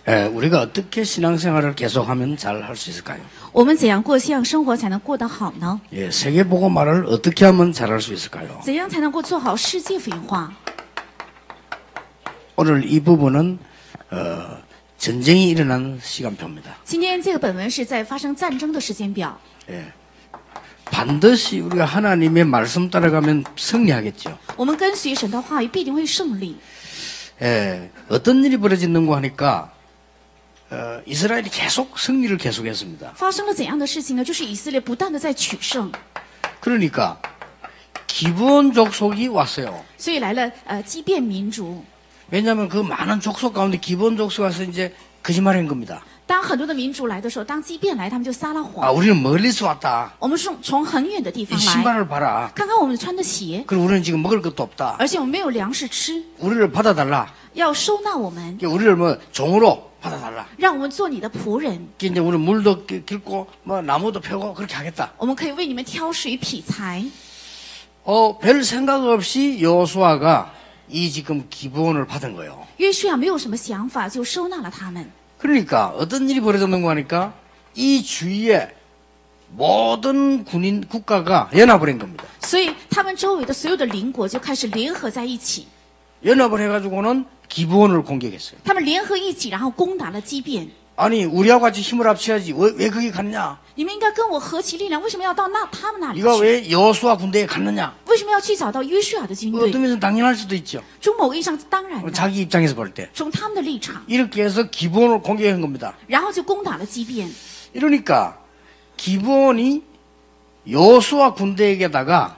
우리가 어떻게 신앙생활을 계속하면 잘 할 수 있을까요? 我们怎样过信仰生活才能过得好呢？ 세계복음화를 어떻게 하면 잘할 수 있을까요? 怎样才能够做好世界福音化？ 오늘 이 부분은 전쟁이 일어난 시간표입니다. 今天这个本文是在发生战争的时间表。 반드시 우리가 하나님의 말씀 따라가면 승리하겠죠. 我们跟随神的话语必定会胜利。 어떤 일이 벌어지는가 하니까 이스라엘이 계속 승리를 계속했습니다. 发生了怎样的事情呢？就是以色列不断的在取胜， 그러니까 기브온 족속이 왔어요. 所以来了畸变民族。 왜냐하면 그 많은 족속 가운데 기브온 족속 와서 이제 거짓말한 겁니다. 当很多的民族来的时候，当畸变来，他们就撒了谎。 우리는 멀리서 왔다. 我们是从很远的地 이 方来， 신발을 봐라. 看看我们穿的鞋， 그리고 우리는 지금 먹을 것도 없다. 而且我们没有粮食吃， 우리를 받아달라. 要收纳我们， 우리를 뭐 종으로 받아달라. 让我们做你的仆人。 이제 우리 물도 길고 뭐 나무도 펴고 그렇게 하겠다. 我们可以为你们挑水劈柴。 별 생각 없이 여호수아가 이 지금 기브온을 받은 거예요. 约书亚没有什么想法，就收纳了他们。 그러니까 어떤 일이 벌어졌는가 하니까 이 주위에 모든 군인 국가가 연합을 한 겁니다. 所以他们周围的所有的邻国就开始联合在一起， 연합을 해가지고는 기브온을 공격했어요. 他们联合一起，然后攻打了畸变。 아니 우리하고 같이 힘을 합쳐야지 왜 거기 갔냐? 你们应该跟我合起力量，为什么要到他们那里 네가 去？ 왜 여호수아 군대에 갔느냐? 为什么要去找到约书亚的军队？ 어떤 면에서 당연할 수도 있죠. 从某个意义上当然的， 자기 입장에서 볼 때. 从他们的立场， 이렇게 해서 기브온을 공격한 겁니다. 然后就攻打了畸变。 이러니까 기브온이 여호수아 군대에게다가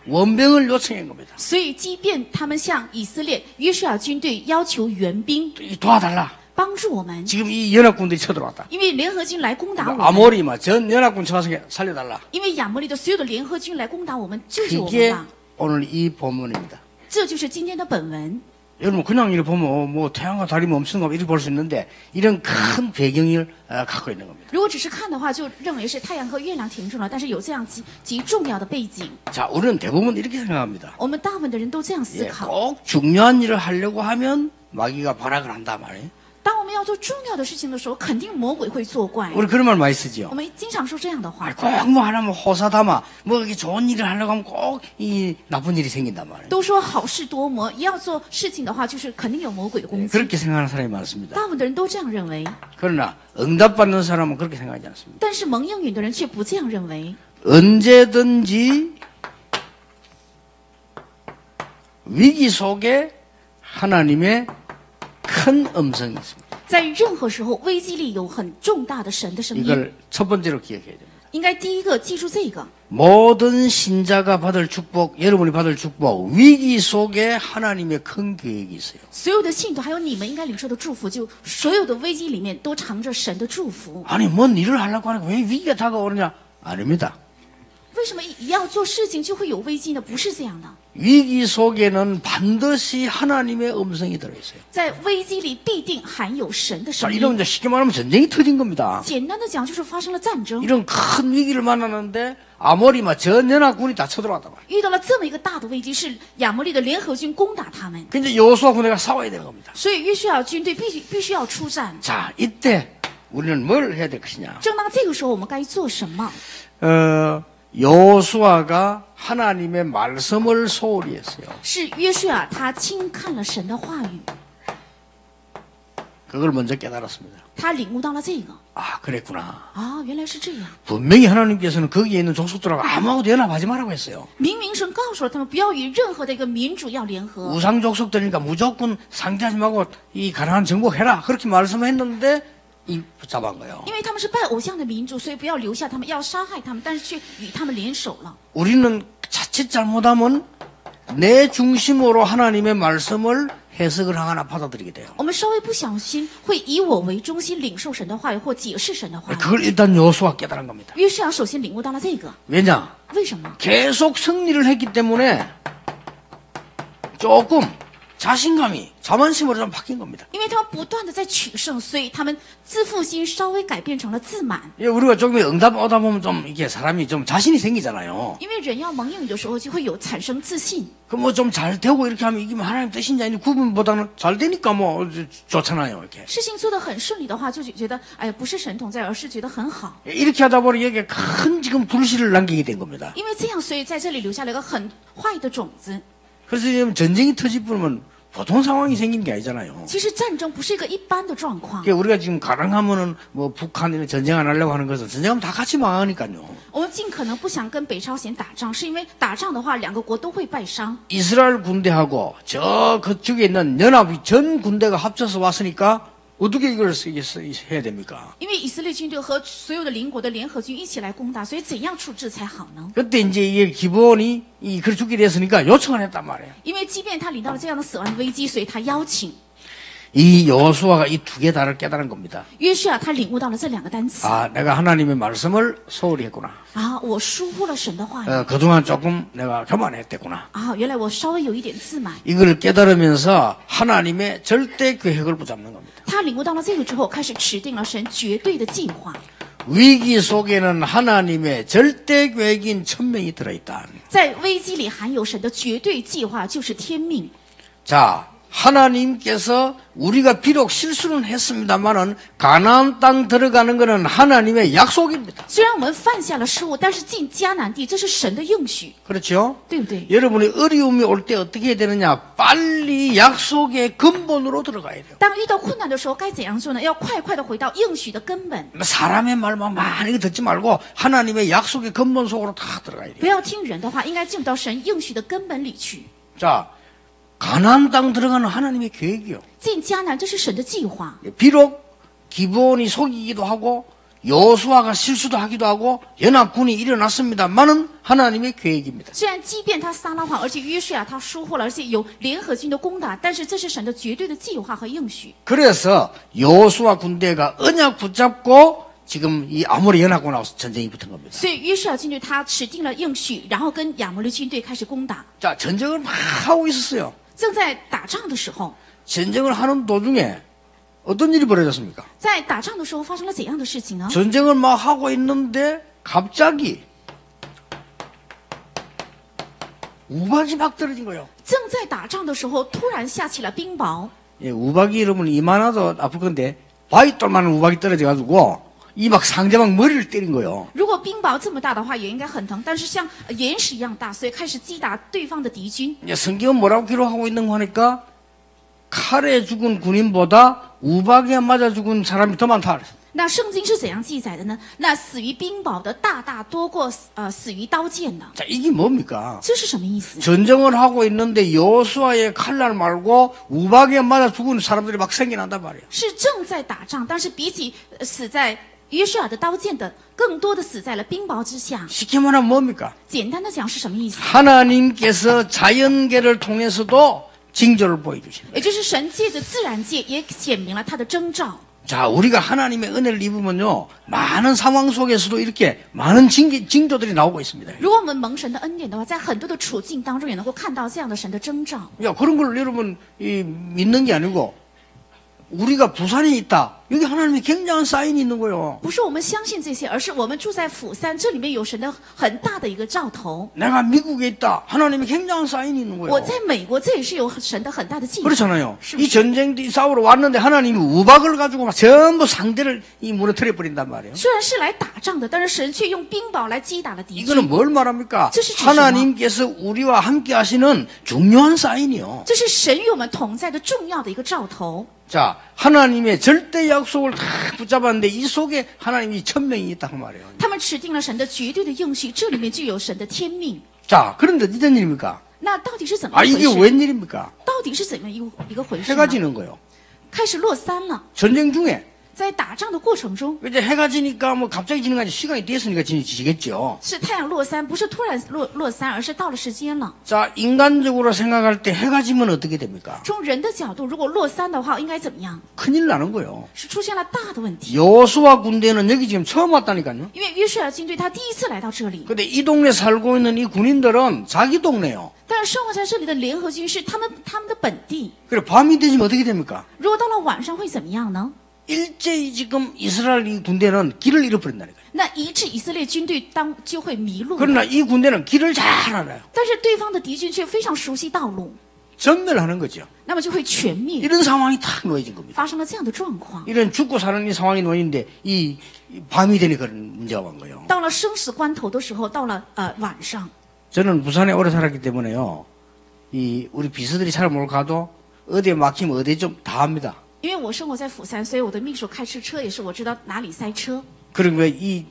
원병을 요청한 겁니다. 所以畸变他们向以色列约书亚军队要求援兵， 도와달라. 帮助我们， 지금 이 연합군들이 쳐들어왔다. 因为联合军来攻打我们， 아모리 전 연합군 쳐서 살려달라. 因为亚摩利的所有的联合军来攻打我们，救救我们 그게 吧。 오늘 이 본문입니다. 这就是今天的本文。 여러분 그냥 이렇게 보면 뭐 태양과 달이 멈추는 거 이렇게 볼 수 있는데 이런 큰 배경을 갖고 있는 겁니다. 如果只是看的话，就认为是太阳和月亮停住了，但是有这样极重要的背景。 자, 우리는 대부분 이렇게 생각합니다. 我们大部分的人都这样思考。 꼭 중요한 일을 하려고 하면 마귀가 발악을 한단 말이에요. 当我们要做重要的事情的时候，肯定魔鬼会作怪。 우리 그런 말 많이 쓰죠. 我们经常说这样的话， 꼭 뭐 하나면 호사다마 뭐 이게 좋은 일을 하려고 하면 꼭 이 나쁜 일이 생긴단 말이에요. 都说好事多磨，要做事情的话，就是肯定有魔鬼的攻击。 그렇게 생각하는 사람이 많습니다. 大部分的人都这样认为， 그러나 응답받는 사람은 그렇게 생각하지 않습니다. 但是蒙应允的人却不这样认为。 언제든지 위기 속에 하나님의 큰 음성이 있습니다. 在任何时候，危机里有很重大的神的声音， 이걸 첫 번째로 기억해야 됩니다. 应该第一个记住这个。 모든 신자가 받을 축복, 여러분이 받을 축복, 위기 속에 하나님의 큰 계획이 있어요. 所有的信徒还有你们应该领受的祝福，就所有的危机里面都藏着神的祝福。 아니, 뭔 일을 하려고 하니까 왜 위기가 다가오느냐? 아닙니다. 为什么一要做事情就会有危机呢？不是这样的， 위기 속에는 반드시 하나님의 음성이 들어있어요. 在危机里必定含有神的 자, 声音。 이러면 이제 쉽게 말하면 전쟁이 터진 겁니다. 简单的讲，就是发生了战争， 이런 큰 위기를 만나는데 아모리마 전 연합군이 다 쳐들어왔단 말이에요. 遇到了这么一个大的危机，是亚摩利的联合军攻打他们， 근데 여호수아 군대가 싸워야 되는 겁니다. 所以约书亚军队必须要出战。 자, 이때 우리는 뭘 해야 될 것이냐? 正当这个时候，我们该做什么？ 여호수아가 하나님의 말씀을 소홀히 했어요. 是约书亚他轻看了神的话语， 그걸 먼저 깨달았습니다. 他领悟到了这个 아, 그랬구나. 啊，原来是这样。 분명히 하나님께서는 거기에 있는 족속들하고 아무하고도 연합하지 말라고 했어요. 明明神告诉了他们，不要与任何的一个民主要联合， 우상 족속들이니까 무조건 상대하지 말고 이 가나안 정복해라. 그렇게 말씀했는데 이 붙잡은 거예요. 因为他们是拜偶像的民族，所以不要留下他们，要杀害他们，但是却与他们联手了。 우리는 자칫 잘못하면 내 중심으로 하나님의 말씀을 해석을 하거나 받아들이게 돼요. 我们稍微不小心，会以我为中心领受神的话语或解释神的话语。 그걸 일단 여호수아가 깨달은 겁니다. 约书亚首先领悟到了这个， 왜냐? 为什么？ 계속 승리를 했기 때문에 조금 자신감이 자만심으로 좀 바뀐 겁니다. 因为他们不断的在取胜，所以他们自负心稍微改变成了自满。 예, 우리가 조금 응답 오다 보면 좀 이게 사람이 좀 자신이 생기잖아요. 因为人要蒙应的时候，就会有产生自信。 그 뭐 좀 잘 되고 이렇게 하면 이게 뭐 하나님 뜻인지 아닌지 구분보다는 잘 되니까 뭐 좋잖아요, 이렇게. 事情做得很顺利的话，就觉得哎呀，不是神同在，而是觉得很好。 예, 이렇게 하다 보니 여기에 큰 지금 불씨를 남기게 된 겁니다. 因为这样，所以在这里留下了一个很坏的种子。 그래서 지금 전쟁이 터질 뿐이면 보통 상황이 생긴 게 아니잖아요. 其实战争不是一个一般的状况。 그러니까 우리가 지금 가능하면은 뭐 북한이나 전쟁 안 하려고 하는 것은 전쟁하면 다 같이 망하니까요. 我们尽可能不想跟北朝鲜打仗，是因为打仗的话，两个国都会败伤。 이스라엘 군대하고 저 그쪽에 있는 연합이 전 군대가 합쳐서 왔으니까 어떻게 이걸 해야 됩니까? 因为以色列军队和所有的邻国的联合军一起来攻打，所以怎样处置才好呢？ 그때 이제 이게 기본이 그렇게 죽게 됐으니까 요청을 했단 말이에요. 因为即便他领到了这样的死亡的危机，所以他邀请 이 여호수아가 이 두 개 다를 깨달은 겁니다. 约书亚，他领悟到了这两个单词 아, 내가 하나님의 말씀을 소홀히 했구나. 啊，我疏忽了神的话语 그동안 조금 내가 교만했댔구나. 啊，原来我稍微有一点自满。 이걸 깨달으면서 하나님의 절대 계획을 붙잡는 겁니다. 他领悟到了这个之后，开始持定了神绝对的计划。 위기 속에는 하나님의 절대 계획인 천명이 들어있다. 在危机里含有神的绝对计划，就是天命。 자, 하나님께서 우리가 비록 실수는 했습니다만은 가나안 땅 들어가는 것은 하나님의 약속입니다. 虽然我们犯下了失误，但是进迦南地，这是神的应许， 그렇죠? 对不对？ 여러분이 어려움이 올 때 어떻게 해야 되느냐? 빨리 약속의 근본으로 들어가야 돼요. 当遇到困难的时候，该怎样做呢？要快快的回到应许的根本， 사람의 말만 많이 듣지 말고 하나님의 약속의 근본 속으로 다 들어가야 돼요. 不要听人的话，应该进入到神应许的根本里去。 자, 가나안 땅 들어가는 하나님의 계획이요. 进迦南，这是神的计划。 비록 기본이 속이기도 하고 여호수아가 실수도 하기도 하고 연합군이 일어났습니다만은 하나님의 계획입니다. 虽然即便他撒拉谎，而且约书亚他疏忽了，而且有联合军的攻打，但是这是神的绝对的计划和应许。 그래서 여호수아 군대가 언약 붙잡고 지금 이 아모리 연합군하고 전쟁이 붙은 겁니다. 所以约书亚军队他持定了应许，然后跟亚摩利军队开始攻打。 자, 전쟁을 막 하고 있었어요. 正在打仗的时候， 전쟁을 하는 도중에 어떤 일이 벌어졌습니까? 在打仗的时候发生了怎样的事情呢？ 전쟁을 막 하고 있는데 갑자기 우박이 막 떨어진 거예요. 正在打仗的时候，突然下起了冰雹。 예, 우박이 여러분 이만하도 아플 건데 바위돌만한 우박이 떨어져가지고 이 막 상대방 머리를 때린 거예요. 如果冰雹这么大的话，也应该很疼，但是像岩石一样大，所以开始击打对方的敌军。 이제 성경은 뭐라고 기록하고 있는 거 하니까 칼에 죽은 군인보다 우박에 맞아 죽은 사람이 더 많다. 那圣经是怎样记载的呢？那死于冰雹的大大多过死于刀剑的。 자, 이게 뭡니까? 这是什么意思？ 전쟁을 하고 있는데 여호수아의 칼날 말고 우박에 맞아 죽은 사람들이 막 생겨난단 말이에요. 是正在打仗，但是比起死在约书亚的刀剑的，更多的死在了冰雹之下。 쉽게 말하면 뭡니까? 简单的讲是什么意思？ 하나님께서 자연계를 통해서도 징조를 보여주십니다. 也就是神借着自然界也显明了他的征兆。 자, 우리가 하나님의 은혜를 입으면요, 많은 상황 속에서도 이렇게 많은 징조들이 나오고 있습니다. 如果我们蒙神的恩典的话，在很多的处境当中也能够看到这样的神的征兆。 야, 그런 걸 여러분 믿는 게 아니고 우리가 부산에 있다. 여기 하나님의 굉장한 사인이 있는 거예요. 不是我们相信这些，而是我们住在釜山，这里面有神的很大的一个兆头。 내가 미국에 있다. 하나님의 굉장한 사인이 있는 我 거예요. 在美国，这也是有神的很大的计划。 그렇잖아요. 是不 이 是？ 전쟁이 싸우러 왔는데 하나님이 우박을 가지고 막 전부 상대를 무너뜨려 버린단 말이에요. 虽然是来打仗的，但是神却用冰雹来击打了敌 이거는 军。 뭘 말합니까? 这是指什么？ 하나님께서 우리와 함께 하시는 중요한 사인이요. 这是神与我们同在的重要的一个兆头。 자, 하나님의 절대 약속을 다 붙잡았는데 이 속에 하나님이 천명이 있다고 말이에요. 他们持定了神的绝对的应许，这里面就有神的天命。 자, 그런데 어떤 일입니까? 那到底是怎么 아, 一回 이게 事？ 웬일입니까? 到底是怎么一个回事 해가 呢？ 지는 거예요. 开始落山了， 전쟁 중에 在在打仗的过程中， 이제 해가 지니까 뭐 갑자기 지는 게 아니라 시간이 됐으니까 지겠죠. 是太阳落山，不是突然落山，而是到了时间了。 자, 인간적으로 생각할 때 해가 지면 어떻게 됩니까? 从人的角度，如果落山的话，应该怎么样？ 큰일 나는 거예요. 是出现了大的问题。 여호수아 군대는 여기 지금 처음 왔다니까요. 因为约书亚军队他第一次来到这里， 근데 이 동네 살고 있는 이 군인들은 자기 동네요. 但是生活在这里的联合军是他们的本地。 그래 밤이 되면 어떻게 됩니까? 如果到了晚上会怎么样呢？ 일제히 지금 이스라엘 이 군대는 길을 잃어버린다니까요. 那一致以色列军队就会迷路。 그러나 이 군대는 길을 잘 알아요. 但是对方的敌军却非常熟悉道路， 전멸하는 거죠. 那么就会全灭。 이런 상황이 탁 놓여진 겁니다. 发生了这样的状况， 이런 죽고 사는 이 상황이 놓이는데 이 밤이 되니까 그런 문제가 온 거예요. 到了生死关头的时候，到了晚上。 저는 부산에 오래 살았기 때문에요. 이 우리 비서들이 잘 못 가도 어디에 막히면 어디 좀 다 합니다. 因为我生活在釜山，所以我的秘书开车也是我知道哪里塞车。 그리고 이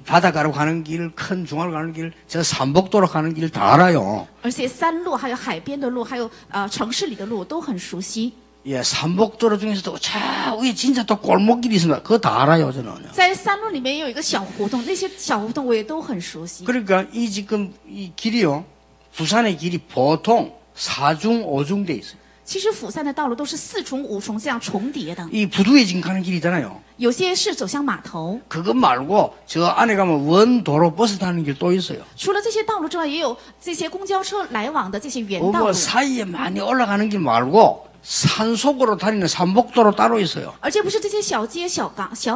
바닷가로 가는 길, 큰 중앙으로 가는 길, 저 삼복도로 가는 길 다 알아요. 而且山路，还有海边的路，还有城市里的路，我都很熟悉。 예, 삼복도로 중에서도 저 위에 진짜 또 골목길이 있습니다. 그거 다 알아요, 저는. 在山路里面也有一个小胡同，那些小胡同我也都很熟悉。 그러니까 이 지금 이 길이요, 부산의 길이 보통 4중, 5중 돼 있어요. 其实釜山的道路都是4重、5重这样重叠的， 이 부두에 지금 가는 길이잖아요. 有些是走向码头。 그것 말고 저 안에 가면 원도로 버스 타는 길 또 있어요. 除了这些道路之外，也有这些公交车来往的这些原道 뭐 路， 사이에 많이 올라가는 길 말고 산속으로 다니는 삼복도로 따로 있어요. 而且不是这些小街小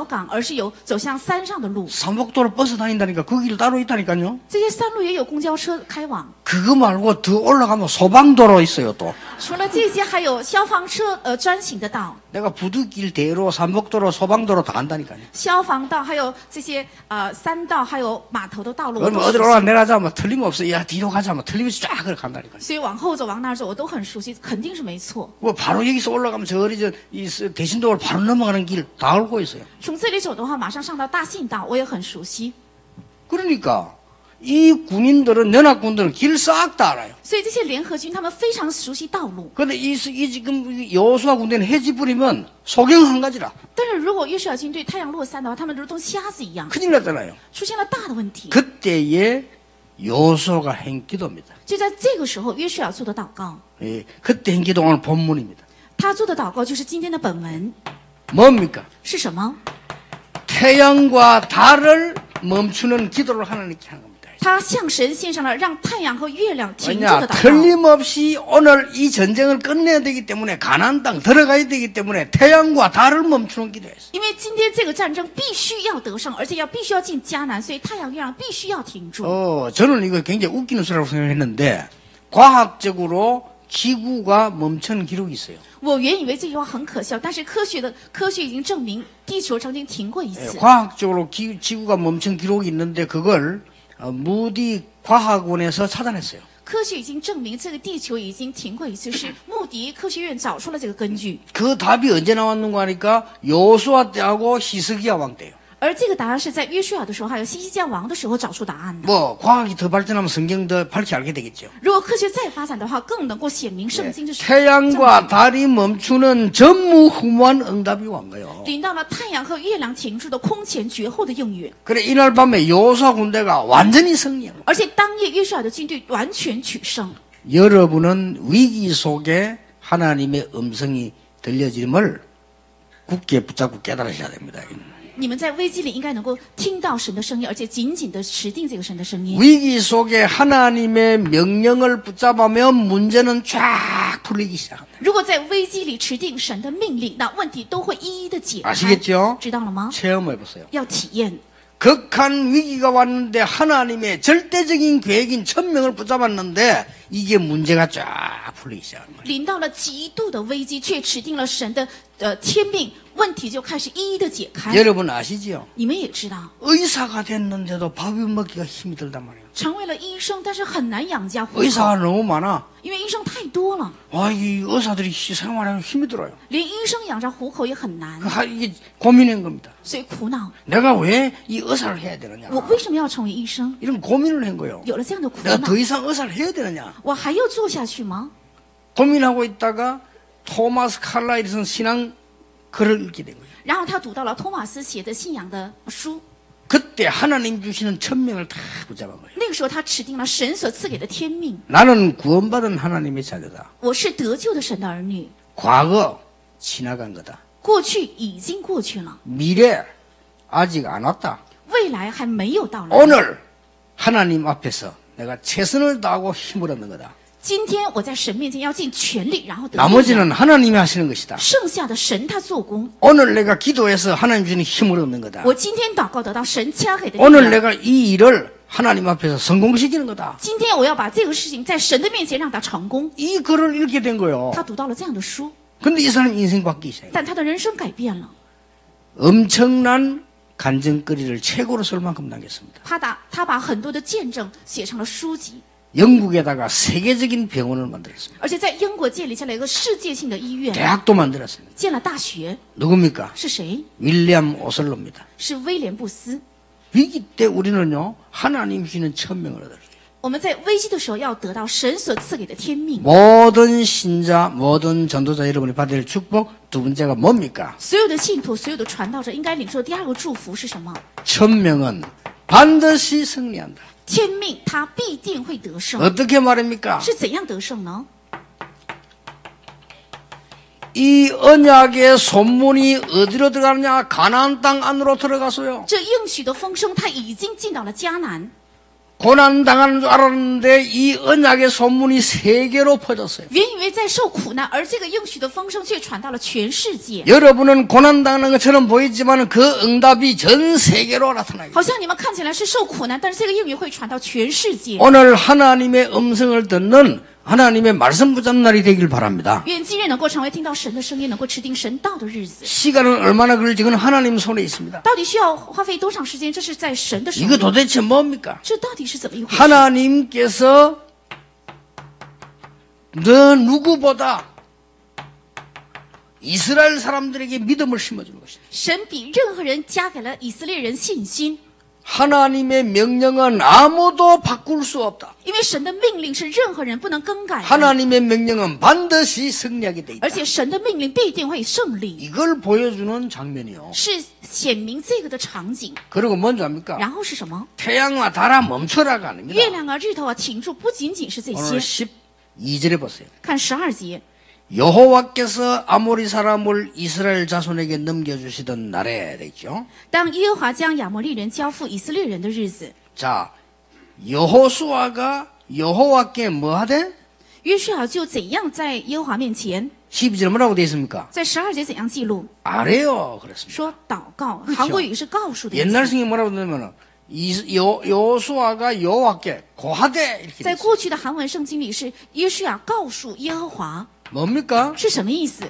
港，而是有走向山上的路。 삼복도로 버스 다닌다니까 그 길 따로 있다니까요. 这些山路也有公交车开往。 그거 말고 더 올라가면 소방도로 있어요 또. 除了这些，还有消防车专行的道、 내가 부두길 대로 삼복도로 소방도로 다 한다니까요. 消防道，还有这些山道，还有码头的道路。我 그러면 都 어디로 熟悉 올라 내려가자 뭐 틀림없어. 야 뒤로 가자 뭐 틀림없이 쫙 그렇게 간다니까요. 所以往后走，往那儿走，我都很熟悉，肯定是没错。 뭐 바로 여기서 올라가면 저리 이 대신도를 바로 넘어가는 길 다 알고 있어요. 从这里走的话，马上上到大信道，我也很熟悉。 그러니까 이 군인들은 연합군들은 길 싹 다 알아요. 所以这些联合军他们非常熟悉道路。 근데 이 지금 여호수아 군대는 해지 부리면 소경 한 가지라. 但是如果约书亚军队太阳落山的话，他们如同瞎子一样， 큰일 났잖아요. 出现了大的问题。 그때에 여호수아가 행 기도입니다. 就在这个时候，约书亚做的祷告， 예, 그때 행 기도 오늘 본문입니다. 他做的祷告就是今天的本文 뭡니까? 是什么？ 태양과 달을 멈추는 기도를 하나님께 하는 겁니다. 他向神献上了让太阳和月亮停住 왜냐 的祷告。 틀림없이 오늘 이 전쟁을 끝내야 되기 때문에 가나안 땅 들어가야 되기 때문에 태양과 달을 멈추는 기도였어요. 因为今天这个战争必须要得胜，而且必须要进迦南，所以太阳、月亮必须要停住。 저는 이거 굉장히 웃기는 소리라고 생각했는데 과학적으로 지구가 멈춘 기록이 있어요. 我原以为这句话很可笑，但是科学已经证明地球曾经停过一 예, 次。 과학적으로 지구가 멈춘 기록이 있는데 그걸 무디 과학원에서 찾아냈어요. 科学已经证明这个地球已经停过一次，是穆迪科学院找出了这个根据。 그 답이 언제 나왔는가 하니까 여호수아 때하고 히스기야 왕 때요. 而这个答案是在约书亚的时候，还有西西家王的时候找出答案的。 뭐 과학이 더 발전하면 성경 더 밝히 알게 되겠죠. 如果科学再发展的话，更能够显明圣经是 태양과 달이 멈추는 전무후무한 응답이 온 거예요. 领到了太阳和月亮停住的空前绝后的应允。 그래 이날 밤에 여호수아 군대가 완전히 승리한 거예요. 而且当夜约书亚的军队完全取胜。 여러분은 위기 속에 하나님의 음성이 들려짐을 굳게 붙잡고 깨달으셔야 됩니다. 你们在危机里应该能够听到神的声音，而且紧紧的持定这个神的声音。 위기 속에 하나님의 명령을 붙잡으면 문제는 쫙 풀리기 시작합니다. 如果在危机里持定神的命令，那问题都会一一的解开。 아시겠죠? 知道了吗？ 체험해 보세요. 要体验。 극한 위기가 왔는데 하나님의 절대적인 계획인 천명을 붙잡았는데 이게 문제가 쫙 풀리기 시작합니다. 临到了极度的危机，却持定了神的天命，问题就开始一一的解开。 여러분 아시지요? 你们也知道， 의사가 됐는데도 밥이 먹기가 힘이 들단 말이에요. 成为了医生，但是很难养家糊口， 의사가 너무 많아. 因为医生太多了， 와, 이 의사들이 생활하기 힘이 들어요. 连医生养家糊口也很难， 이게 고민인 겁니다. 所以苦恼。 내가 왜 이 의사를 해야 되느냐? 我为什么要成为医生？ 이런 고민을 한 거예요. 有了这样的苦 내가 恼 더 ， 이상 의사를 해야 되느냐? 我还要做下去吗？ 고민하고 있다가 토마스 칼라이슨은 신앙 글을 읽게 된 거예요. 然后他读到了托马斯写的信仰的书， 그때 하나님 주시는 천명을 다 붙잡은 거예요. 那个时候他指定了神所赐给的天命。 나는 구원받은 하나님의 자녀다. 我是得救的神的儿女， 과거 지나간 거다. 过去已经过去了， 미래 아직 안 왔다. 未来还没有到来。 오늘 하나님 앞에서 내가 최선을 다하고 힘을 얻는 거다. 今天我在神面前要尽全力，然后得力量。 나머지는 하나님이 하시는 것이다. 剩下的神他做工。 오늘 내가 기도해서 하나님 주시는 힘을 얻는 거다. 我今天祷告得到神加给的力 오늘 量。 내가 이 일을 하나님 앞에서 성공시키는 거다. 今天我要把这个事情在神的面前让它成功。 이 글을 읽게 된 거예요. 他读到了这样的书， 근데 이 사람 인생 바뀌기 시작해요. 但他的人生改变了。 엄청난 간증거리를 책으로 쓸 만큼 남겼습니다. 他把很多的见证写成了书籍， 영국에다가 세계적인 병원을 만들었습니다. 而且在英国建立下来一个世界性的医院， 대학도 만들었습니다. 建了大学。 누굽니까? 是谁？ 윌리엄 오슬로입니다. 是威廉布斯。 위기 때 우리는요, 하나님 주시는 천명을 얻어요. 我们在危机的时候要得到神所赐给的天命。 모든 신자, 모든 전도자 여러분이 받을 축복 두 번째가 뭡니까? 所有的信徒，所有的传道者应该领受第二个祝福是什么？ 천명은 반드시 승리한다. 天命，他必定会得胜。 어떻게 말입니까? 是怎样得胜呢？ 이 언약의 소문이 어디로 들어가느냐? 가나안 땅 안으로 들어가서요. 这应许的风声，他已经进到了迦南。 고난 당하는 줄 알았는데 이 언약의 소문이 세계로 퍼졌어요. 原以为在受苦难，而这个应许的风声却传到了全世界。 여러분은 고난 당하는 것처럼 보이지만 그 응답이 전 세계로 나타나요. 好像你们看起来是受苦难，但是这个应许会传到全世界。 오늘 하나님의 음성을 듣는 하나님의 말씀 붙잡는 날이 되길 바랍니다. 愿今日能够成为听到神的声音，能够持定神道的日子。 시간은 얼마나 걸릴지 그건 하나님 손에 있습니다. 到底需要花费多长时间？这是在神的手 이거 里。 도대체 뭡니까? 这到底是怎么一回事？ 하나님께서 너 누구보다 이스라엘 사람들에게 믿음을 심어주는 것입니다. 神比任何人加给了以色列人信心， 하나님의 명령은 아무도 바꿀 수 없다. 因为神的命令是任何人不能更改的， 하나님의 명령은 반드시 승리하게 돼 있다. 而且神的命令必定会胜利， 이걸 보여주는 장면이요. 是显明这个的场景。 그리고 뭔지 압니까? 然后是什么？ 태양아 달아 멈춰라가 아닙니다. 月亮啊、日头啊停住，不仅仅是这 오늘 些。 12절에 보세요. 看12节， 여호와께서 아모리 사람을 이스라엘 자손에게 넘겨주시던 날에 됐죠. 当耶和华将亚摩利人交付以色列人的日子， 자, 여호수아가 여호와께 뭐 하대? 约书亚就怎样在耶和华面前， 12절 뭐라고 되어 있습니까? 在12节怎样记录？ 아래요 그랬습니다. 说祷告，韩国语是告诉的意 옛날 思。 성경 뭐라고 되냐면은 여호수아가 여호와께 고하되 이렇게 在 돼 있어요. 过去的韩文圣经里是约书亚告诉耶和华， 뭡니까? 是什么意思？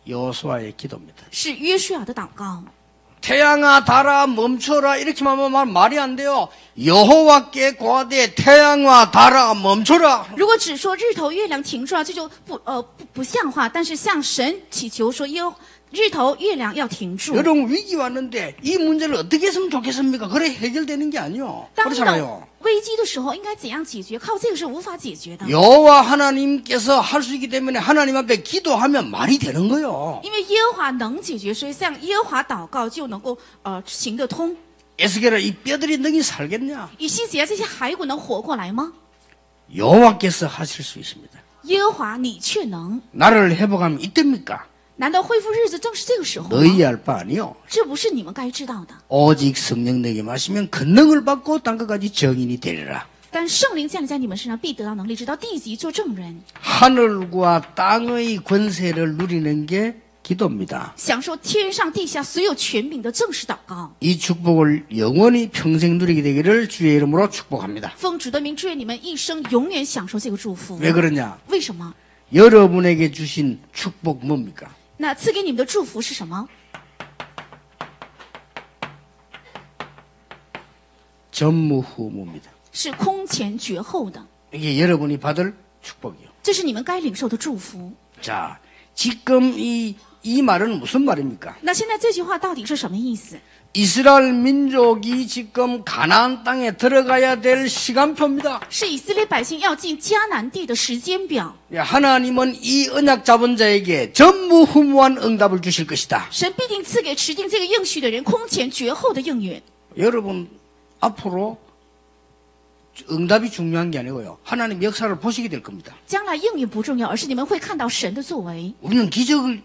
여호수아의 기도입니다. 是约书亚的祷告。 태양아 달아 멈춰라 이렇게만 하면 말이 안 돼요. 여호와께 고하되 태양아 달아 멈춰라. 如果只说日头、月亮停住啊，这就不像话。但是向神祈求说日头、月亮要停住。 여러분 위기 왔는데 이 문제를 어떻게 했으면 좋겠습니까? 그래 해결되는 게 아니요. 当遇到 그렇잖아요. 危机的时候，应该怎样解决？靠这个是无法解决的。 여호와 하나님께서 할 수 있기 때문에 하나님 앞에 기도하면 말이 되는 거요. 因为耶和华能解决，所以向耶和华祷告就能够行得通。 에스겔아 이 뼈들이 능히 살겠냐? 以西结这些骸骨能活过来吗？ 여호와께서 하실 수 있습니다. 耶和华你却能， 나를 회복하면 이때입니까? 难道恢复日子正是这个时候吗？ 너희 할 바 아니요. 这不是你们该知道的。 오직 성령 내게 마시면 권능을 받고 땅끝까지 정인이 되리라. 但圣灵降临在你们身上，必得到能力，直到地极做证人， 하늘과 땅의 권세를 누리는 게 기도입니다. 享受天上地下所有权柄的正式祷告。 이 축복을 영원히 평생 누리게 되기를 주의 이름으로 축복합니다. 奉主的名，祝愿你们一生永远享受这个祝福。 왜 그러냐? 为什么？ 여러분에게 주신 축복 뭡니까? 那赐给你们的祝福是什么？ 전무후무입니다. 是空前绝后的， 이게 여러분이 받을 축복이요. 这是你们该领受的祝福。 자, 지금 이 이 말은 무슨 말입니까? 那现在这句话到底是什么意思？ 이스라엘 민족이 지금 가나안 땅에 들어가야 될 시간표입니다. 是以色列百姓要进迦南地的时间表。 하나님은 이 언약 잡은 자에게 전무후무한 응답을 주실 것이다. 神必定赐给持定这个应许的人空前绝后的应允。 여러분 앞으로 응답이 중요한 게 아니고요. 하나님 역사를 보시게 될 겁니다. 将来应允不重要，而是你们会看到神的作为。 우리는 기적을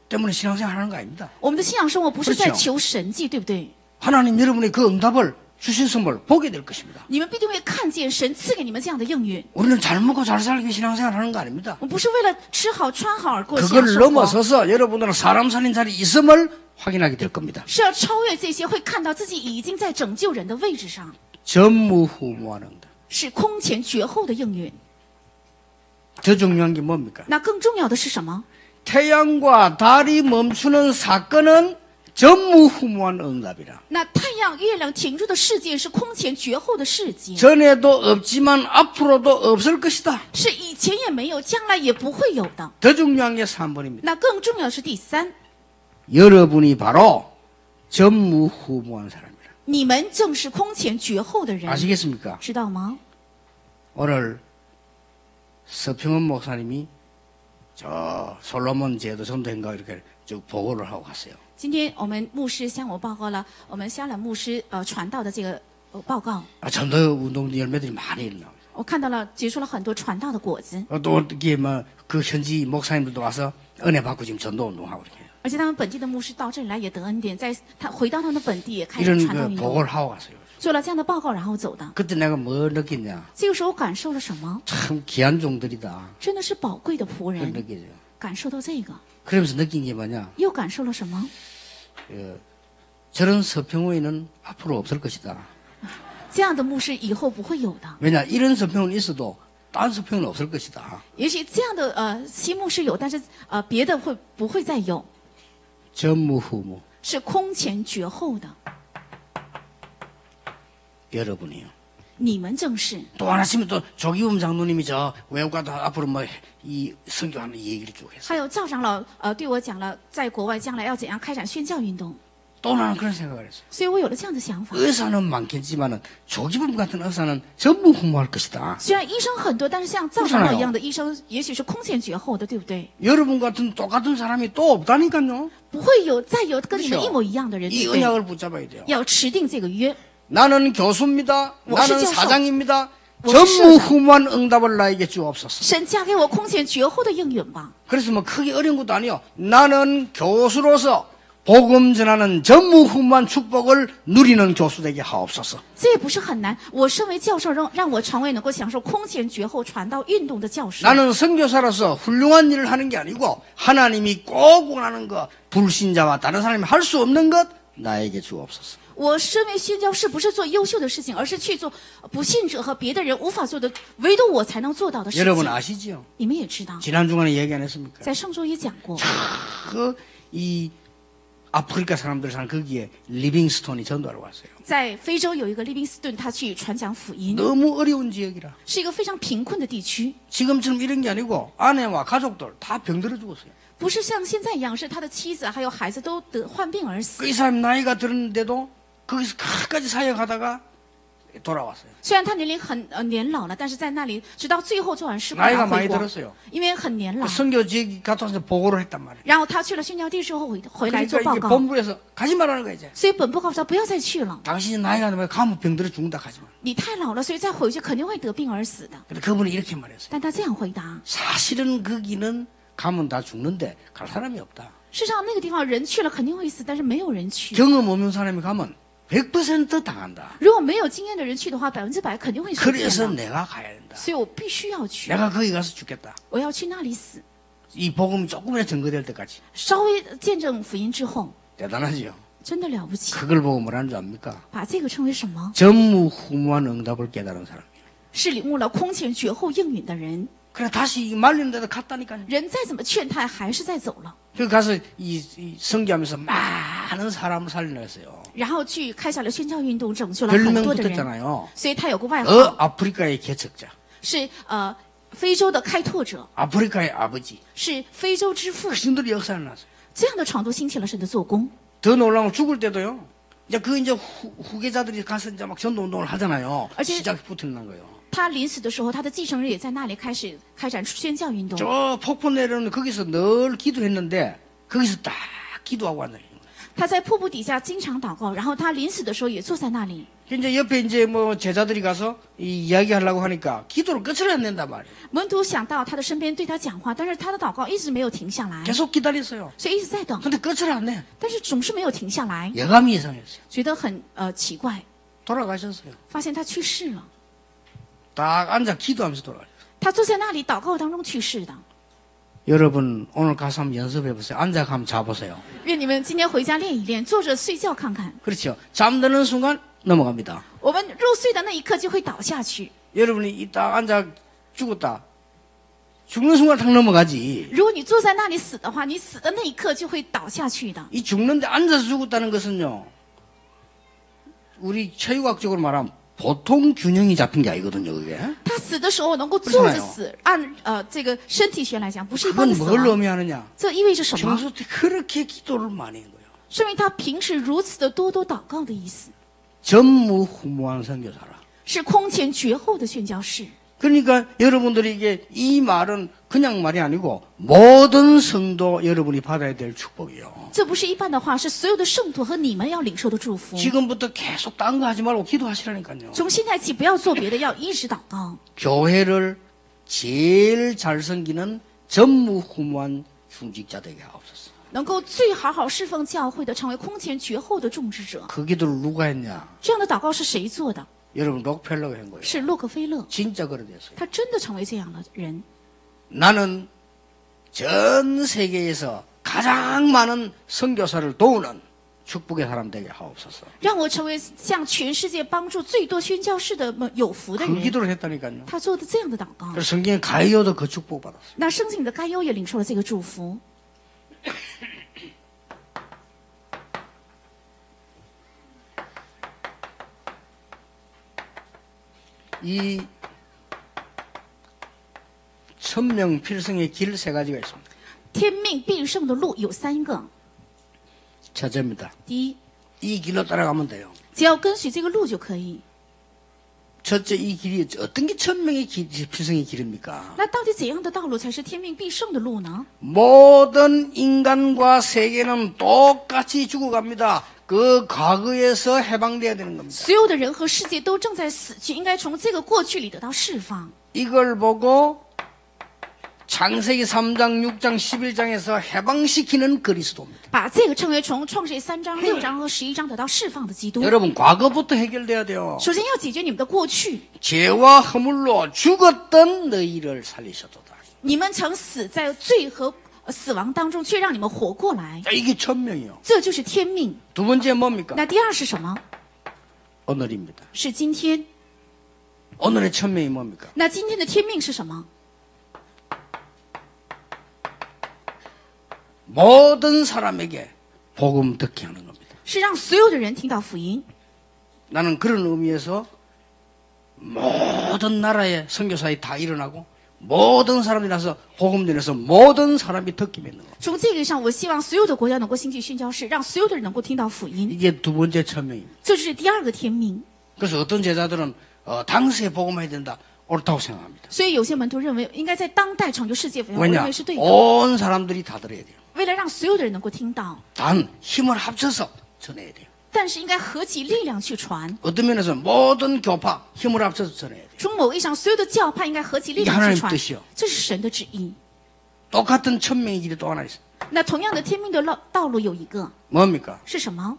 때문에 신앙생활 하는 거 아닙니다. 我们的信仰生活不是在 그렇죠 求神迹，对不对？ 하나님 여러분의 그 응답을 주셨음을 보게 될 것입니다. 你们必定会看见神赐给你们这样的应允。 우리는 잘 먹고 잘 살기 신앙생활 하는 거 아닙니다. 我们不是为了吃好穿好而过信仰 그걸 生活， 넘어서서 여러분들은 사람 살린 자리 있음을 확인하게 될 겁니다. 是要超越这些，会看到自己已经在拯救人的位置上， 전무후무한 응답. 是空前绝后的应允。 더 중요한 게 뭡니까? 那更重要的是什么？ 태양과 달이 멈추는 사건은 전무후무한 응답이라. 那太阳、月亮停住的事件是空前绝后的事件， 전에도 없지만 앞으로도 없을 것이다. 是以前也没有，将来也不会有的。 더 중요한 게 3번입니다. 那更重要的是第三， 여러분이 바로 전무후무한 사람이라. 你们正是空前绝后的人， 아시겠습니까? 知道吗？ 오늘 서평원 목사님이 저 솔로몬 제도 전도회인가 이렇게 쭉 보고를 하고 갔어요. 今天我们牧师向我报告了我们香兰牧师传道的这个报告， 전도 운동 열매들이 많이 일어나요. 我看到了结出了很多传道的果子， 또 어떻게 그 현지 목사님들도 와서 은혜 받고 지금 전도 운동하고 이렇게 해요. 而且他们本地的牧师到这里来也得恩典，在他回到他们的本地也开始 이런 传道 그 运动， 보고를 하고 갔어요. 做了这样的报告然后走的。 그때 내가 뭐 느꼈냐? 这个时候我感受了什么？ 참 귀한 종들이다. 真的是宝贵的仆 그걸 人， 느껴져요. 感受到这个， 그러면서 느낀 게 뭐냐? 又感受了什么？ 저런 서평원에는 앞으로 없을 것이다. 这样的牧师以后不会有的。 왜냐? 이런 서평원이 있어도 딴 서평원은 없을 것이다. 也许这样的新牧师有，但是别的会不会再有？ 전무후무 是空前绝后的。 여러분이요. 你们正是。 또 하나쯤은 또 조기범 장로님이 저 외국 가도 앞으로 뭐 이 선교하는 얘기를 쭉 했어요. 还有赵长老对我讲了，在国外将来要怎样开展宣教运动， 또 나는 그런 생각을 했어요. 所以我有了这样的想法。 의사는 많겠지만은 조기범 같은 의사는 전무후무할 것이다. 虽然医生很多，但是像赵长老一样的医生，也许是空前绝后的，对不对？ 여러분 같은 똑같은 사람이 또 없다니까요. 不会有再有跟你们 그렇죠 一模一样的人， 이 对不对？ 언약을 붙잡아야 돼요. 要持定这个约。 나는 교수입니다. 나는 교수. 사장입니다. 我是社长。 전무후무한 응답을 나에게 주옵소서. 神加给我空前绝后的应允吧。 그래서 뭐 크게 어려운 것도 아니요. 나는 교수로서 복음 전하는 전무후무한 축복을 누리는 교수 되게 하옵소서. 这也不是很难。我身为教授，让我成为能够享受空前绝后传道运动的教师。 나는 선교사로서 훌륭한 일을 하는 게 아니고 하나님이 꼭 원하는 것, 불신자와 다른 사람이 할 수 없는 것 나에게 주옵소서. 我身为宣教士，不是做优秀的事情，而是去做不信者和别的人无法做的，唯独我才能做到的事 여러분 情。 아시죠? 你们也知道， 지난 주간에 얘기 안 했습니까? 在上周也讲过， 이 아프리카 사람들 사는 거기에 리빙스톤이 전도하러 왔어요. 在非洲有一个利宾斯顿，他去传讲福音， 너무 어려운 지역이라. 是一个非常贫困的地区， 지금처럼 이런 게 아니고 아내와 가족들 다 병들어 죽었어요. 不是像现在一样，是他的妻子还有孩子都得患病而死。 그 사람 나이가 들었는데도 거기서 끝까지 사역하다가 돌아왔어요. 虽然他年龄很年老了，但是在那里直到最后做完事工 나이가 然后 많이 回国， 들었어요. 因为很年老 그 。 선교 지역 갔다 와서 보고를 했단 말이에요. 然后他去了宣教地之后回来做 그러니까 报 이게 告， 본부에서 가지 말라는 거야 이제. 所以本部告诉他不要再去了， 당신이 나이가 들면 가면 병들어 죽는다 하지 마. 你太老了，所以再回去肯定会得病而死的。 근데 그분이 이렇게 말했어요. 但他这样回答： 사실은 거기는 가면 다 죽는데 갈 사람이 없다. 事实上那个地方人去了肯定会死，但是没有人去。 경험 없는 사람이 가면 100% 당한다. 如果没有经验的人去的话，100%肯定会受骗 그래서 的。 내가 가야 된다. 所以我必须要去， 내가 거기 가서 죽겠다. 我要去那里死。 이 복음이 조금이나 증거될 때까지. 稍微见证福音之后， 대단하지요. 真的了不起。 그걸 보고 뭐라는 줄 압니까? 把这个称为什么？ 전무후무한 응답을 깨달은 사람이에요. 是领悟了空前绝后应允的人。 그래 다시 말리는데도 갔다니까요. 人再怎么劝他，还是在走了。 그 가서 이 성교하면서 많은 사람을 살려냈어요. 然后去开展了宣教运动，拯救了很 별명 多的人。 붙었잖아요. 所以他有个外号， 아프리카의 개척자, 是非洲的开拓者， 아프리카의 아버지. 是非洲之父 그 ， 정도로 역사를 났어요. 这样的程度兴起了神的做工。 더 놀라운 건 죽을 때도요. 이제 이제 후계자들이 가서 이제 막 전도운동을 하잖아요. 시작부터 난 거예요. 他临死的时候，他的继承人也在那里开始开展宣教运动。 저 폭포 내려오는 거기서 늘 기도했는데 거기서 딱 기도하고 앉아요. 他在瀑布底下经常祷告，然后他临死的时候也坐在那里。 이제 옆에 이제 뭐 제자들이 가서 이야기하려고 하니까 기도를 끝을 안 낸단 말이에요. 门徒想到他的身边对他讲话，但是他的祷告一直没有停下来， 계속 기다렸어요. 所以一直在等， 근데 끝을 안 내. 但是总是没有停下来， 예감이 이상했어요. 觉得很奇怪， 돌아가셨어요. 发现他去世了。 딱 앉아 기도하면서 돌아가셨어요. 他坐在那里祷告当中去世的。 여러분 오늘 가서 한번 연습해 보세요. 앉아 한번 자보세요. 愿你们今天回家练一练，坐着睡觉看看。 그렇죠. 잠드는 순간 넘어갑니다. 我们入睡的那一刻就会倒下去。 여러분이 이따 앉아 죽었다. 죽는 순간 탁 넘어가지. 如果你坐在那里死的话，你死的那一刻就会倒下去的。 이 죽는데 앉아서 죽었다는 것은요. 우리 체육학적으로 말하면 보통 균형이 잡힌 게 아니거든요, 그게. 他死的时候能够坐着死，按这个身体学来讲，不是一般 그건 的死 뭘 亡。 의미하느냐? 这意味着什么？ 평소 때 그렇게 기도를 많이 한 거예요. 说明他平时如此的多祷告的意思， 전무후무한 선교사라. 是空前绝后的宣教士。 그러니까 여러분들이 이게 이 말은 그냥 말이 아니고 모든 성도 여러분이 받아야 될 축복이요. 这不是一般的话，是所有的圣徒和你们要领受的祝福。 지금부터 계속 딴 거 하지 말고 기도하시라니까요. 从现在起，不要做别的，要一直祷告。 교회를 제일 잘 섬기는 전무후무한 중직자 되게 하옵소서. 能够最好好侍奉教会的，成为空前绝后的种植者。 그 기도를 누가 했냐? 这样的祷告是谁做的？ 여러분 록펠러가 한 거예요. 是洛克菲勒， 진짜 그래 됐어요. 他真的成为这样的人。 나는 전 세계에서 가장 많은 선교사를 도우는 축복의 사람 되게 하옵소서. 让我成为向全世界帮助最多宣教士的有福的 그 人。 기도를 했다니까요. 他做的这样的祷告， 그래서 성경에 가이오도 그 축복 받았어요. 那圣经里的该优也领受了这个祝福。 이 천명 필승의 길 세 가지가 있습니다. 天命必胜的路有3个。 첫째입니다. 第一， 이 길로 따라가면 돼요. 只要跟随这个路就可以。 첫째 이 길이 어떤 게 천명의 길, 필승의 길입니까? 那到底怎样的道路才是天命必胜的路呢？ 모든 인간과 세계는 똑같이 죽어갑니다. 그 과거에서 해방돼야 되는 겁니다. 所有的人和世界都正在死去，应该从这个过去里得到释放。 이걸 보고 창세기 3장, 6장, 11장에서 해방시키는 그리스도입니다. 把这个称为从创世3章、6章和11章得到释放的基督。 여러분 과거부터 해결돼야 돼요. 首先要解决你们的过去， 죄와 허물로 죽었던 너희를 살리셨도다. 你们曾死在罪和死亡当中，却让你们活过来， 이게 천명이요. 这就是天命。 두 번째 뭡니까? 那第二是什么？ 오늘입니다. 是今天。 오늘의 천명이 뭡니까? 那今天的天命是什么？ 모든 사람에게 복음 듣게 하는 겁니다. 是让所有的人听到福音。 나는 그런 의미에서 모든 나라의 선교사에 다 일어나고 모든 사람이 나서 복음 전해서 모든 사람이 듣게 맺는 거. 从这个上，我希望所有的国家能够兴起宣教士，让所有的人能够听到福音。 이게 두 번째 천명입니다. 这就是第二个天命。 그래서 어떤 제자들은 당시에 복음해야 된다. 옳다고 생각합니다. 所以有些门徒认为应该在当代成就世界福音，我 왜냐? 认为是对的。 온 사람들이 다 들어야 돼요. 为了让所有的人能够听到， 단 힘을 합쳐서 전해야 돼요. 但是应该合起力量去传。 어떤 면에서 모든 교파 힘을 합쳐서 전해야 돼요. 从某意义上，所有的教派应该合起力 이게 量 하나님의 去传 뜻이요. ，这是神的旨意。 똑같은 천명의 길이 또 하나 있어요. 那同样的天命的道路有一个 뭡니까? 是什么？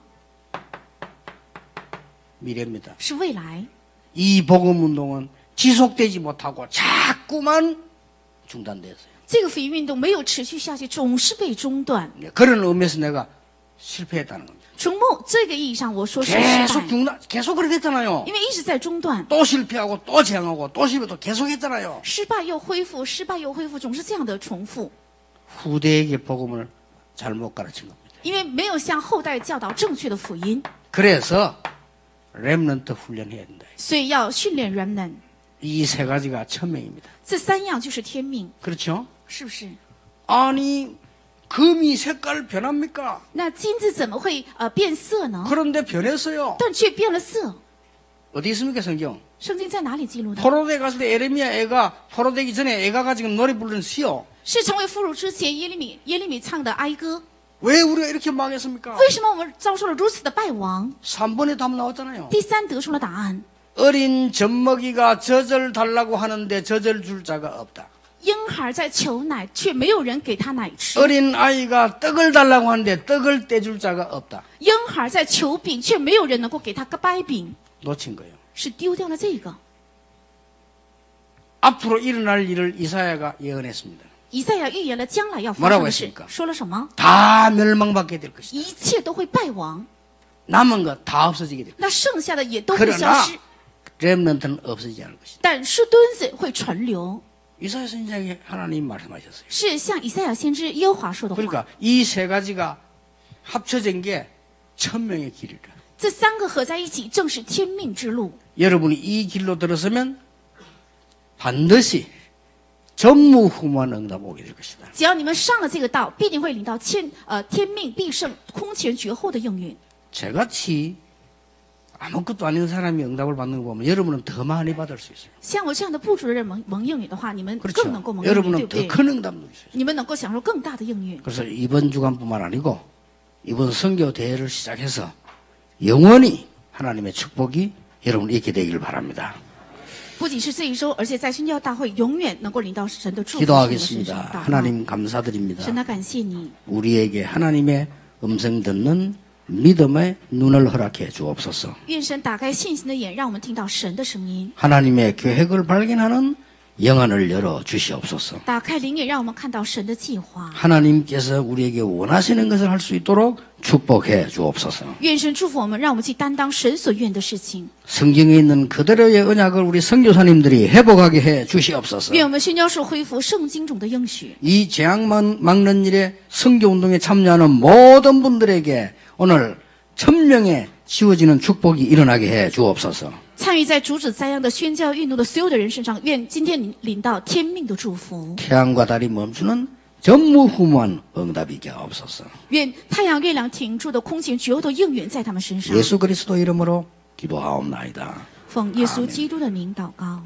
미래입니다. 是未来。 이 복음 운동은 지속되지 못하고 자꾸만 중단됐어요. 这个福音运动没有持续下去，总是被中断。 그런 의미에서 내가 실패했다는 겁니다. 从这个意义上，我说是失败， 계속 그렇게 했잖아요. 因为一直在中断， 또 실패하고 또 재앙하고 또 실패 또 계속 했잖아요. 失败又恢复，失败又恢复，总是这样的重复。 후대에게 복음을 잘못 가르친 겁니다. 因为没有向后代教导正确的福音， 그래서 렘넌트 훈련해야 된다. 所以要训练人们。 이 세 가지가 천명입니다. 这3样就是天命， 그렇죠? 是不是？ 아니 금이 색깔 변합니까? 那金子怎么会变色呢？ 그런데 변했어요. 但却变了色。 어디 있습니까, 성경? 圣经在哪里记录的？ 포로대 갔을 때 에레미야 애가 포로되기 전에 애가가 지금 노래 부르는 시요. 是成为俘虏之前耶利米唱的哀歌。 왜 우리가 이렇게 망했습니까? 为什么我们遭受了如此的败亡？ 3번에 답 나왔잖아요. 第三得出了答案。 어린 젖먹이가 젖을 달라고 하는데 젖을 줄 자가 없다. 婴孩在求奶，却没有人给他奶吃； 어린 아이가 떡을 달라고 하는데 떡을 떼줄 자가 없다. 婴孩在求饼，却没有人能够给他个掰饼， 놓친 거예요. 是丢掉了这个。 앞으로 일어날 일을 이사야가 예언했습니다. 以赛亚预言了将来要发生的事，说了什么？ 다 멸망받게 될 것이다. 一切都会败亡， 남은 것 다 없어지게 될 것이다. 那剩下的也都会消 그러나 失， 렘넌트는 없어지지 않을 것이다. 但是墩子会存留。 이사야 선지자에게 하나님 말씀하셨어요. 是像以赛亚先知耶和华说的话。 그러니까 이 세 가지가 합쳐진 게 천명의 길이라. 这三个合在一起，正是天命之路。 여러분이 이 길로 들어서면 반드시 전무후무한 응답 오게 될 것이다. 只要你们上了这个道，必定会领到天命必胜、空前绝后的应允。 저같이 아무것도 아닌 사람이 응답을 받는 거 보면 여러분은 더 많이 받을 수 있어요. 像我这样的不足的人蒙应允的话，你们 그렇죠. 更能够蒙应允，对 여러분은 不对？ 더 큰 응답 누릴 수 있어요. 你们能够享受更大的应允。 그래서 이번 주간뿐만 아니고 이번 선교 대회를 시작해서 영원히 하나님의 축복이 여러분 있게 되길 바랍니다. 不仅是这一周，而且在宣教大会永远能够领到神的祝福。在你们身上 기도하겠습니다. 하나님 감사드립니다. 神啊，感谢你， 우리에게 하나님의 음성 듣는 믿음의 눈을 허락해 주옵소서. 愿神打开信心的眼，让我们听到神的声音； 하나님의 계획을 발견하는 영안을 열어 주시옵소서. 打开灵眼，让我们看到神的计划。 하나님께서 우리에게 원하시는 것을 할 수 있도록 축복해 주옵소서. 愿神祝福我们，让我们去担当神所愿的事情。 성경에 있는 그대로의 언약을 우리 선교사님들이 회복하게 해 주시옵소서. 愿我们宣教士恢复圣经中的应许。 이 재앙 막는 일에 선교운동에 참여하는 모든 분들에게 오늘 천명에 지워지는 축복이 일어나게 해 주옵소서. 参与在阻止灾殃的宣教运动的所有的人身上，愿今天领到天命的祝福。 태양과 달이 멈추는 전무후무한 응답이 있게 하옵소서. 愿太阳、月亮停住的空前绝后的应允在他们身上。 예수 그리스도 이름으로 기도하옵나이다. 奉耶稣基督的名祷告。